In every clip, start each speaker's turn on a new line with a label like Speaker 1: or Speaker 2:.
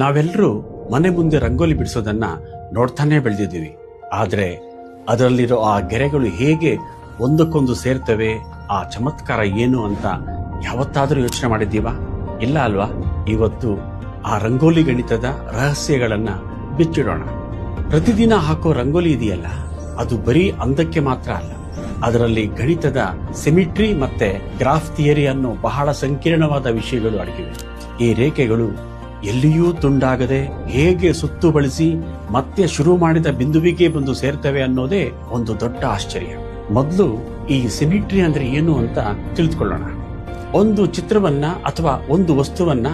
Speaker 1: ನಾವೆಲ್ಲರೂ ಮನೆ ಮುಂದೆ ರಂಗೋಲಿ ಬಿಡಿಸೋದನ್ನ ನೋಡ್ತಾನೆ ಬೆಳೆದಿದ್ದೀವಿ. ಆದ್ರೆ ಅದರಲ್ಲಿರೋ ಆ ಗೆರೆಗಳು ಹೇಗೆ ಒಂದಕ್ಕೊಂದು ಸೇರ್ತವೆ, ಆ ಚಮತ್ಕಾರ ಏನು ಅಂತ ಯಾವತ್ತಾದ್ರೂ ಯೋಚನೆ ಮಾಡಿದ್ದೀವಾ? ಇಲ್ಲ ಅಲ್ವಾ? ಇವತ್ತು ಆ ರಂಗೋಲಿ ಗಣಿತದ ರಹಸ್ಯಗಳನ್ನ ಬಿಚ್ಚಿಡೋಣ. ಪ್ರತಿದಿನ ಹಾಕೋ ರಂಗೋಲಿ ಇದೆಯಲ್ಲ, ಅದು ಬರೀ ಅಂದಕ್ಕೆ ಮಾತ್ರ ಅಲ್ಲ. ಅದರಲ್ಲಿ ಗಣಿತದ ಸಿಮಿಟ್ರಿ ಮತ್ತೆ ಗ್ರಾಫ್ ಥಿಯರಿ ಅನ್ನೋ ಬಹಳ ಸಂಕೀರ್ಣವಾದ ವಿಷಯಗಳು ಅಡಗಿವೆ. ಈ ರೇಖೆಗಳು ಎಲ್ಲಿಯೂ ತುಂಡಾಗದೆ ಹೇಗೆ ಸುತ್ತು ಬಳಸಿ ಮತ್ತೆ ಶುರು ಮಾಡಿದ ಬಿಂದುವಿಗೆ ಬಂದು ಸೇರ್ತವೆ ಅನ್ನೋದೇ ಒಂದು ದೊಡ್ಡ ಆಶ್ಚರ್ಯ. ಮೊದಲು ಈ ಸಿಮಿಟ್ರಿ ಅಂದ್ರೆ ಏನು ಅಂತ ತಿಳಿದುಕೊಳ್ಳೋಣ. ಒಂದು ಚಿತ್ರವನ್ನ ಅಥವಾ ಒಂದು ವಸ್ತುವನ್ನ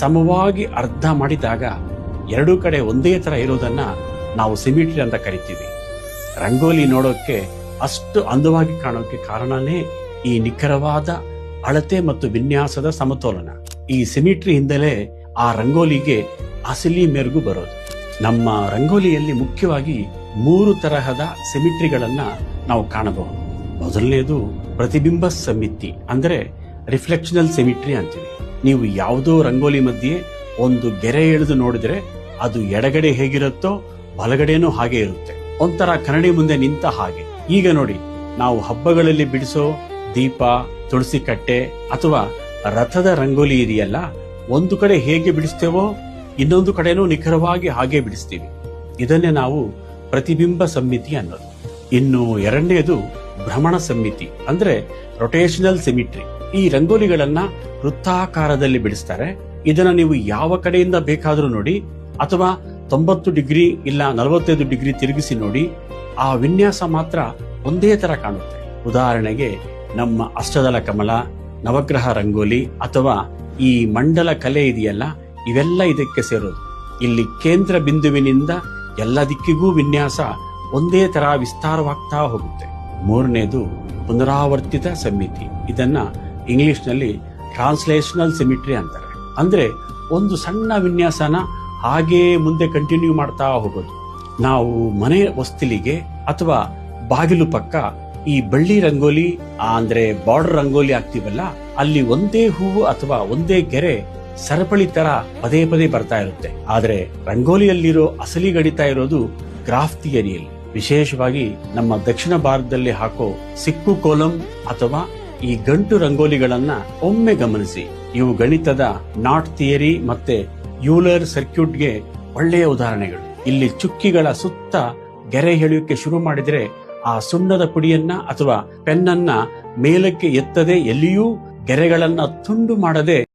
Speaker 1: ಸಮವಾಗಿ ಅರ್ಧ ಮಾಡಿದಾಗ ಎರಡೂ ಕಡೆ ಒಂದೇ ತರ ಇರೋದನ್ನ ನಾವು ಸಿಮಿಟ್ರಿ ಅಂತ ಕರಿತೀವಿ. ರಂಗೋಲಿ ನೋಡೋಕೆ ಅಷ್ಟು ಅಂದವಾಗಿ ಕಾಣೋಕೆ ಕಾರಣನೇ ಈ ನಿಖರವಾದ ಅಳತೆ ಮತ್ತು ವಿನ್ಯಾಸದ ಸಮತೋಲನ. ಈ ಸಿಮಿಟ್ರಿ ಹಿಂದಲೇ ಆ ರಂಗೋಲಿಗೆ ಅಸಲಿ ಮೆರುಗು ಬರೋದು. ನಮ್ಮ ರಂಗೋಲಿಯಲ್ಲಿ ಮುಖ್ಯವಾಗಿ 3 ತರಹದ ಸಿಮಿಟ್ರಿಗಳನ್ನ ನಾವು ಕಾಣಬಹುದು. ಮೊದಲನೇದು ಪ್ರತಿಬಿಂಬ ಸಮ್ಮಿತಿ, ಅಂದ್ರೆ ರಿಫ್ಲೆಕ್ಷನಲ್ ಸಿಮಿಟ್ರಿ ಅಂತೀವಿ. ನೀವು ಯಾವುದೋ ರಂಗೋಲಿ ಮಧ್ಯೆ ಒಂದು ಗೆರೆ ಎಳೆದು ನೋಡಿದ್ರೆ ಅದು ಎಡಗಡೆ ಹೇಗಿರುತ್ತೋ ಬಲಗಡೆನೂ ಹಾಗೆ ಇರುತ್ತೆ. ಒಂಥರ ಕನ್ನಡಿ ಮುಂದೆ ನಿಂತ ಹಾಗೆ. ಈಗ ನೋಡಿ, ನಾವು ಹಬ್ಬಗಳಲ್ಲಿ ಬಿಡಿಸೋ ದೀಪ, ತುಳಸಿ ಕಟ್ಟೆ ಅಥವಾ ರಥದ ರಂಗೋಲಿ ಇದೆಯಲ್ಲ, ಒಂದು ಕಡೆ ಹೇಗೆ ಬಿಡಿಸ್ತೇವೋ ಇನ್ನೊಂದು ಕಡೆನೂ ನಿಖರವಾಗಿ ಹಾಗೆ ಬಿಡಿಸ್ತೀವಿ. ಇದನ್ನೇ ನಾವು ಪ್ರತಿಬಿಂಬ ಸಮ್ಮಿತಿ ಅನ್ನೋದು. ಇನ್ನು ಎರಡನೇದು ಭ್ರಮಣ ಸಮ್ಮಿತಿ, ಅಂದ್ರೆ ರೊಟೇಷನಲ್ ಸಿಮಿಟ್ರಿ. ಈ ರಂಗೋಲಿಗಳನ್ನ ವೃತ್ತಾಕಾರದಲ್ಲಿ ಬಿಡಿಸ್ತಾರೆ. ಇದನ್ನ ನೀವು ಯಾವ ಕಡೆಯಿಂದ ಬೇಕಾದ್ರೂ ನೋಡಿ, ಅಥವಾ 90 ಡಿಗ್ರಿ ಇಲ್ಲ 45 ಡಿಗ್ರಿ ತಿರುಗಿಸಿ ನೋಡಿ, ಆ ವಿನ್ಯಾಸ ಮಾತ್ರ ಒಂದೇ ತರ ಕಾಣುತ್ತೆ. ಉದಾಹರಣೆಗೆ ನಮ್ಮ ಅಷ್ಟದಳ ಕಮಲ, ನವಗ್ರಹ ರಂಗೋಲಿ ಅಥವಾ ಈ ಮಂಡಲ ಕಲೆ ಇದೆಯಲ್ಲ, ಇವೆಲ್ಲ ಇದಕ್ಕೆ ಸೇರೋದು. ಇಲ್ಲಿ ಕೇಂದ್ರ ಬಿಂದುವಿನಿಂದ ಎಲ್ಲ ದಿಕ್ಕಿಗೂ ವಿನ್ಯಾಸ ಒಂದೇ ತರ ವಿಸ್ತಾರವಾಗ್ತಾ ಹೋಗುತ್ತೆ. ಮೂರನೇದು ಪುನರಾವರ್ತಿತ ಸಮ್ಮಿತಿ. ಇದನ್ನ ಇಂಗ್ಲಿಷ್ ನಲ್ಲಿ ಟ್ರಾನ್ಸ್ಲೇಷನಲ್ ಸಿಮಿಟ್ರಿ ಅಂತಾರೆ. ಅಂದ್ರೆ ಒಂದು ಸಣ್ಣ ವಿನ್ಯಾಸನ ಹಾಗೇ ಮುಂದೆ ಕಂಟಿನ್ಯೂ ಮಾಡ್ತಾ ಹೋಗೋದು. ನಾವು ಮನೆ ಹೊಸ್ತಿಲಿಗೆ ಅಥವಾ ಬಾಗಿಲು ಪಕ್ಕ ಈ ಬಳ್ಳಿ ರಂಗೋಲಿ ಅಂದ್ರೆ ಬಾರ್ಡರ್ ರಂಗೋಲಿ ಹಾಕ್ತಿವಲ್ಲ, ಅಲ್ಲಿ ಒಂದೇ ಹೂವು ಅಥವಾ ಒಂದೇ ಗೆರೆ ಸರಪಳಿ ತರ ಪದೇ ಪದೇ ಬರ್ತಾ ಇರುತ್ತೆ. ಆದ್ರೆ ರಂಗೋಲಿಯಲ್ಲಿರೋ ಅಸಲಿ ಗಣಿತ ಇರೋದು ಗ್ರಾಫ್ ಥಿಯರಿಯಲ್ಲಿ. ವಿಶೇಷವಾಗಿ ನಮ್ಮ ದಕ್ಷಿಣ ಭಾರತದಲ್ಲಿ ಹಾಕೋ ಸಿಕ್ಕು ಕೋಲಂ ಅಥವಾ ಈ ಗಂಟು ರಂಗೋಲಿಗಳನ್ನ ಒಮ್ಮೆ ಗಮನಿಸಿ. ಇವು ಗಣಿತದ ನಾಟ್ ಥಿಯರಿ ಮತ್ತೆ ಯೂಲರ್ ಸರ್ಕ್ಯೂಟ್ಗೆ ಒಳ್ಳೆಯ ಉದಾಹರಣೆಗಳು. ಇಲ್ಲಿ ಚುಕ್ಕಿಗಳ ಸುತ್ತ ಗೆರೆ ಎಳೆಯೋಕೆ ಶುರು ಮಾಡಿದ್ರೆ ಆ ಸುಣ್ಣದ ಪುಡಿಯನ್ನ ಅಥವಾ ಪೆನ್ನನ್ನ ಮೇಲಕ್ಕೆ ಎತ್ತದೆ ಎಲ್ಲಿಯೂ ಗೆರೆಗಳನ್ನ ತುಂಡು ಮಾಡದೆ